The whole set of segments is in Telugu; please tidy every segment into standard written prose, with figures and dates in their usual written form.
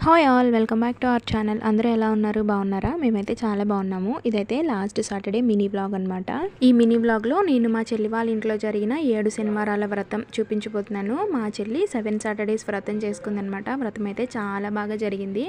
Hi all, welcome back to our channel. అందరూ ఎలా ఉన్నారు? బాగున్నారా? మేమైతే చాలా బాగున్నాము. ఇదైతే లాస్ట్ సాటర్డే మినీ బ్లాగ్ అనమాట. ఈ మినీ బ్లాగ్లో నేను మా చెల్లి వాళ్ళ ఇంట్లో జరిగిన 7 శనివారాల వ్రతం చూపించబోతున్నాను. మా చెల్లి 7 సాటర్డేస్ వ్రతం చేసుకుందనమాట. వ్రతం అయితే చాలా బాగా జరిగింది.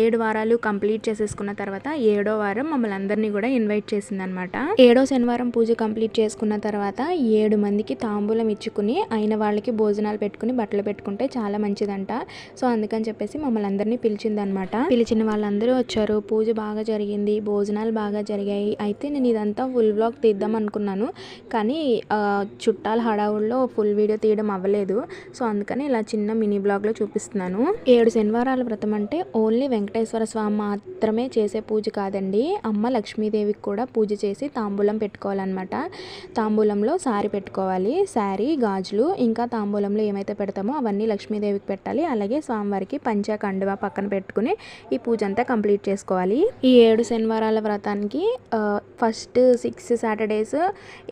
7 వారాలు కంప్లీట్ చేసేసుకున్న తర్వాత 7వ వారం మమ్మల్ని అందరినీ కూడా ఇన్వైట్ చేసిందనమాట. 7వ శనివారం పూజ కంప్లీట్ చేసుకున్న తర్వాత 7 మందికి తాంబూలం ఇచ్చుకుని అయిన వాళ్ళకి భోజనాలు పెట్టుకుని బట్టలు పెట్టుకుంటే చాలా మంచిదంట. సో అందుకని చెప్పేసి మమ్మల్ని అందరినీ పిలిచిందనమాట. పిలిచిన వాళ్ళందరూ వచ్చారు. పూజ బాగా జరిగింది, భోజనాలు బాగా జరిగాయి. అయితే నేను ఇదంతా ఫుల్ వ్లాగ్ తీద్దాం అనుకున్నాను, కానీ చుట్టాల హడావుల్లో ఫుల్ వీడియో తీయడం అవ్వలేదు. సో అందుకని ఇలా చిన్న మినీ బ్లాగ్లో చూపిస్తున్నాను. 7 శనివారాల వ్రతం అంటే ఓన్లీ వెంకటేశ్వర స్వామి మాత్రమే చేసే పూజ కాదండి. అమ్మ లక్ష్మీదేవికి కూడా పూజ చేసి తాంబూలం పెట్టుకోవాలన్నమాట. తాంబూలంలో సారీ పెట్టుకోవాలి. సారీ, గాజులు, ఇంకా తాంబూలంలో ఏమైతే పెడతామో అవన్నీ లక్ష్మీదేవికి పెట్టాలి. అలాగే స్వామివారికి పంచ కండువా పక్కన పెట్టుకుని ఈ పూజ అంతా కంప్లీట్ చేసుకోవాలి. ఈ 7 శనివారాల వ్రతానికి ఫస్ట్ 6 సాటర్డేస్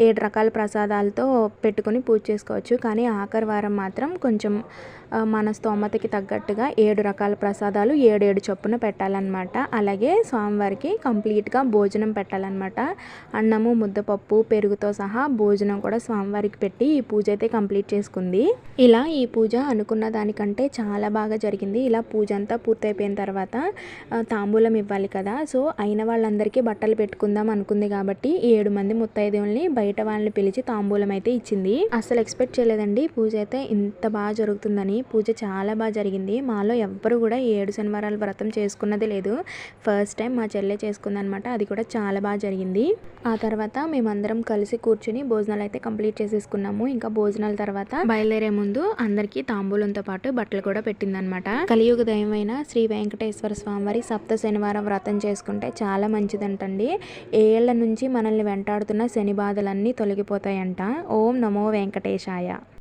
7 రకాల ప్రసాదాలతో పెట్టుకుని పూజ చేసుకోవచ్చు. కానీ ఆఖరి వారం మాత్రం కొంచెం మన స్తోమతకి తగ్గట్టుగా 7 రకాల ప్రసాదాలు 7 చొప్పున పెట్టాలన్నమాట. అలాగే స్వామివారికి కంప్లీట్గా భోజనం పెట్టాలన్నమాట. అన్నము, ముద్దపప్పు, పెరుగుతో సహా భోజనం కూడా స్వామివారికి పెట్టి ఈ పూజ అయితే కంప్లీట్ చేసుకుంది. ఇలా ఈ పూజ అనుకున్న దానికంటే చాలా బాగా జరిగింది. ఇలా పూజ అంతా పూర్తయిపోయిన తర్వాత తాంబూలం ఇవ్వాలి కదా. సో అయిన వాళ్ళందరికీ బట్టలు పెట్టుకుందాం అనుకుంది కాబట్టి 7 మంది ముత్తైదువుల్ని బయట వాళ్ళని పిలిచి తాంబూలం అయితే ఇచ్చింది. అసలు ఎక్స్పెక్ట్ చేయలేదండి పూజ అయితే ఇంత బాగా జరుగుతుందని. పూజ చాలా బాగా జరిగింది. మాలో ఎవ్వరు కూడా 7 శనివారాల వ్రతం చేసుకున్నది లేదు. ఫస్ట్ టైం మా చెల్లె చేసుకుందనమాట. అది కూడా చాలా బాగా జరిగింది. ఆ తర్వాత మేమందరం కలిసి కూర్చుని భోజనాలు అయితే కంప్లీట్ చేసేసుకున్నాము. ఇంకా భోజనాల తర్వాత బయలుదేరే ముందు అందరికీ తాంబూలంతో పాటు బట్టలు కూడా పెట్టిందనమాట. కలియుగ దైవమైన శ్రీ వెంకటేశ్వర స్వామివారి సప్త శనివారం వ్రతం చేసుకుంటే చాలా మంచిదంటండి. ఏళ్ల నుంచి మనల్ని వెంటాడుతున్న శని బాధలన్నీ తొలగిపోతాయంట. ఓం నమో వెంకటేశాయ.